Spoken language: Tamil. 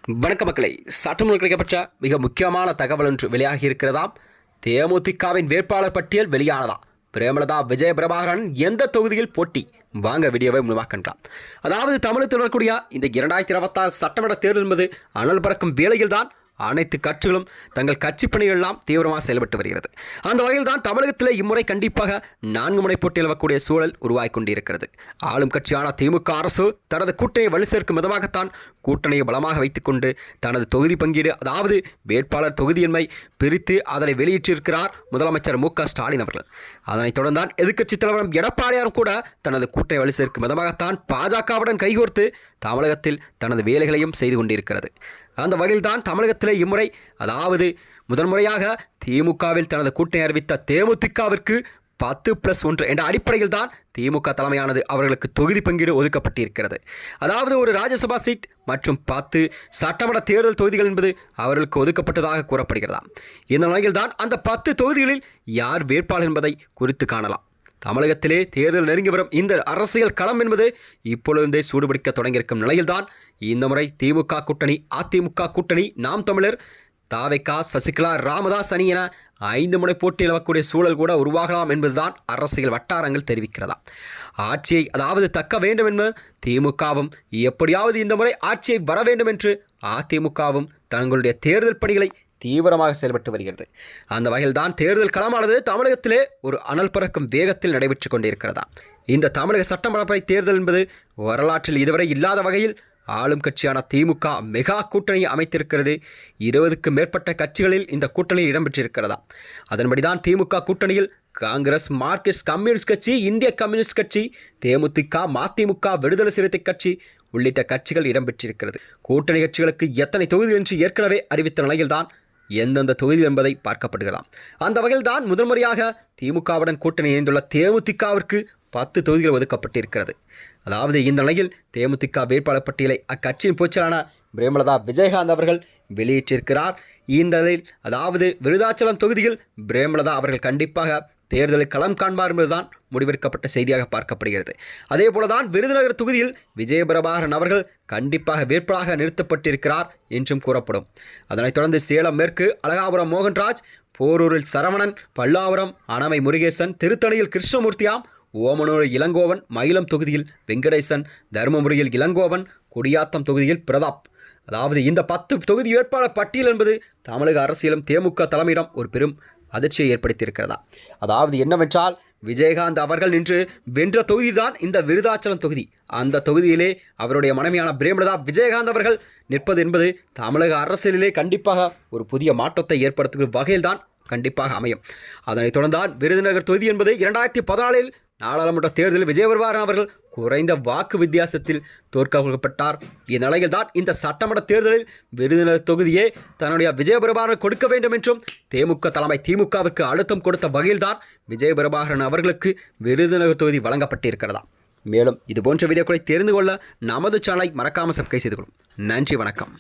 வணக்க மக்களை, சட்டமன்ற கிடைக்கப்பட்ட மிக முக்கியமான தகவல் ஒன்று வெளியாகி இருக்கிறதாம். தேமுதிகவின் வேட்பாளர் பட்டியல் வெளியானதாம். பிரேமலதா விஜயபிரபாகரன் எந்த தொகுதியில் போட்டி? வாங்க வீடியோவை முழுமையாக்கலாம். அதாவது தமிழகத்தில் வரக்கூடிய இந்த 2026 சட்டமன்ற தேர்தல் என்பது அனல் பறக்கும் வேளையில்தான் அனைத்து கட்சிகளும் தங்கள் கட்சி பணிகள் எல்லாம் தீவிரமாக செயல்பட்டு வருகிறது. அந்த வகையில் தான் தமிழகத்தில் இம்முறை கண்டிப்பாக 4 முனை போட்டியில் வரக்கூடிய சூழல் உருவாகி கொண்டிருக்கிறது. ஆளும் கட்சியான திமுக அரசு தனது கூட்டணியை வலு சேர்க்கும் விதமாகத்தான் கூட்டணியை பலமாக வைத்துக்கொண்டு தனது தொகுதி பங்கீடு, அதாவது வேட்பாளர் தொகுதியின்மை பிரித்து அதனை வெளியிட்டிருக்கிறார் முதலமைச்சர் மு.க.ஸ்டாலின் அவர்கள். அதனைத் தொடர்ந்தான் எதிர்க்கட்சித் தலைவர் எடப்பாடியாரும் கூட தனது கூட்டணி வலு சேர்க்கும் விதமாகத்தான் பாஜகவுடன் கைகோர்த்து தமிழகத்தில் தனது வேலைகளையும் செய்து கொண்டிருக்கிறது. அந்த வகையில்தான் தமிழகத்திலே இம்முறை, அதாவது முதன்முறையாக திமுகவில் தனது கூட்டணி அறிவித்த தேமுதிகவிற்கு 10+1 என்ற அடிப்படையில் தான் திமுக தலைமையானது அவர்களுக்கு தொகுதி பங்கீடு ஒதுக்கப்பட்டிருக்கிறது. அதாவது ஒரு ராஜ்யசபா சீட் மற்றும் 10 சட்டமன்ற தேர்தல் தொகுதிகள் என்பது அவர்களுக்கு ஒதுக்கப்பட்டதாக கூறப்படுகிறதாம். இந்த நிலையில் தான் அந்த 10 தொகுதிகளில் யார் வேட்பாளர் என்பதை குறித்து காணலாம். தமிழகத்திலே தேர்தல் நெருங்கி வரும் இந்த அரசியல் களம் என்பது இப்பொழுதே சூடுபிடிக்க தொடங்கியிருக்கும் நிலையில்தான் இந்த முறை திமுக கூட்டணி, அதிமுக கூட்டணி, நாம் தமிழர், தாவேகா, சசிகலா, ராமதாஸ் அணி என 5 முனை போட்டியில் வரக்கூடிய சூழல் கூட உருவாகலாம் என்பதுதான் அரசியல் வட்டாரங்கள் தெரிவிக்கிறதா. ஆட்சியை அதாவது தக்க வேண்டும் என்று திமுகவும், எப்படியாவது இந்த முறை ஆட்சியை வர வேண்டும் என்று அதிமுகவும் தங்களுடைய தேர்தல் பணிகளை தீவிரமாக செயல்பட்டு வருகிறது. அந்த வகையில் தான் தேர்தல் களமானது தமிழகத்திலே ஒரு அனல் பறக்கும் வேகத்தில் நடைபெற்று கொண்டிருக்கிறதா. இந்த தமிழக சட்டமன்ற தேர்தல் என்பது வரலாற்றில் இதுவரை இல்லாத வகையில் ஆளும் கட்சியான திமுக மெகா கூட்டணியை அமைத்திருக்கிறது. 20க்கும் மேற்பட்ட கட்சிகளில் இந்த கூட்டணியில் இடம்பெற்றிருக்கிறதா. அதன்படிதான் திமுக கூட்டணியில் காங்கிரஸ், மார்க்சிஸ்ட் கம்யூனிஸ்ட் கட்சி, இந்திய கம்யூனிஸ்ட் கட்சி, தேமுதிக, மதிமுக, விடுதலை சிறுத்தை கட்சி உள்ளிட்ட கட்சிகள் இடம்பெற்றிருக்கிறது. கூட்டணி கட்சிகளுக்கு எத்தனை தொகுதி என்று ஏற்கனவே அறிவித்த நிலையில்தான் எந்தெந்த தொகுதி என்பதை பார்க்கப்படுகிறதாம். அந்த வகையில் தான் முதன்முறையாக திமுகவுடன் கூட்டணி இணைந்துள்ள தேமுதிகவிற்கு 10 தொகுதிகள் ஒதுக்கப்பட்டிருக்கிறது. அதாவது இந்த நிலையில் தேமுதிக வேட்பாளர் பட்டியலை அக்கட்சியின் பொதுச்செயலாளரான பிரேமலதா விஜயகாந்த் அவர்கள் வெளியிட்டிருக்கிறார். இந்த நிலையில் அதாவது விருதாச்சலம் தொகுதியில் பிரேமலதா அவர்கள் கண்டிப்பாக தேர்தலில் களம் காண்பார் என்பதுதான் முடிவெடுக்கப்பட்ட செய்தியாக பார்க்கப்படுகிறது. அதே போலதான் விருதுநகர் தொகுதியில் விஜயபிரபாகரன் அவர்கள் கண்டிப்பாக வேட்பாளராக நிறுத்தப்பட்டிருக்கிறார் என்றும் கூறப்படும். அதனைத் தொடர்ந்து சேலம் மேற்கு அழகாபுரம் மோகன்ராஜ், போரூரில் சரவணன், பல்லாவரம் அனமை முருகேசன், திருத்தணியில் கிருஷ்ணமூர்த்தியாம், ஓமனூர் இளங்கோவன், மயிலம் தொகுதியில் வெங்கடேசன், தருமபுரியில் இளங்கோவன், குடியாத்தம் தொகுதியில் பிரதாப். அதாவது இந்த 10 தொகுதி வேட்பாளர் பட்டியல் என்பது தமிழக அரசியலும் தேமுக தலைமையிடம் ஒரு பெரும் அதிர்ச்சியை ஏற்படுத்தியிருக்கிறதா. அதாவது என்னவென்றால், விஜயகாந்த் அவர்கள் நின்று வென்ற தொகுதிதான் இந்த விருதாச்சலம் தொகுதி. அந்த தொகுதியிலே அவருடைய மனைவியான பிரேமலதா விஜயகாந்த் அவர்கள் நிற்பது என்பது தமிழக அரசியலிலே கண்டிப்பாக ஒரு புதிய மாற்றத்தை ஏற்படுத்துகிற வகையில்தான் கண்டிப்பாக அமையும். அதனைத் தொடர்ந்தான் விருதுநகர் தொகுதி என்பது 2014 நாடாளுமன்ற தேர்தலில் விஜயபிரபாகரன் அவர்கள் குறைந்த வாக்கு வித்தியாசத்தில் தோற்கடிக்கப்பட்டார். இந்நிலையில் தான் இந்த சட்டமன்ற தேர்தலில் விருதுநகர் தொகுதியே தன்னுடைய விஜயபிரபாகரன் கொடுக்க வேண்டும் என்றும் தேமுக தலைமை திமுகவுக்கு அழுத்தம் கொடுத்த வகையில்தான் விஜயபிரபாகரன் அவர்களுக்கு விருதுநகர் தொகுதி வழங்கப்பட்டிருக்கிறதா. மேலும் இதுபோன்ற வீடியோக்களை தெரிந்து கொள்ள நமது சேனலை மறக்காமல் சப்ஸ்கிரைப் செய்து கொள்ளும். நன்றி, வணக்கம்.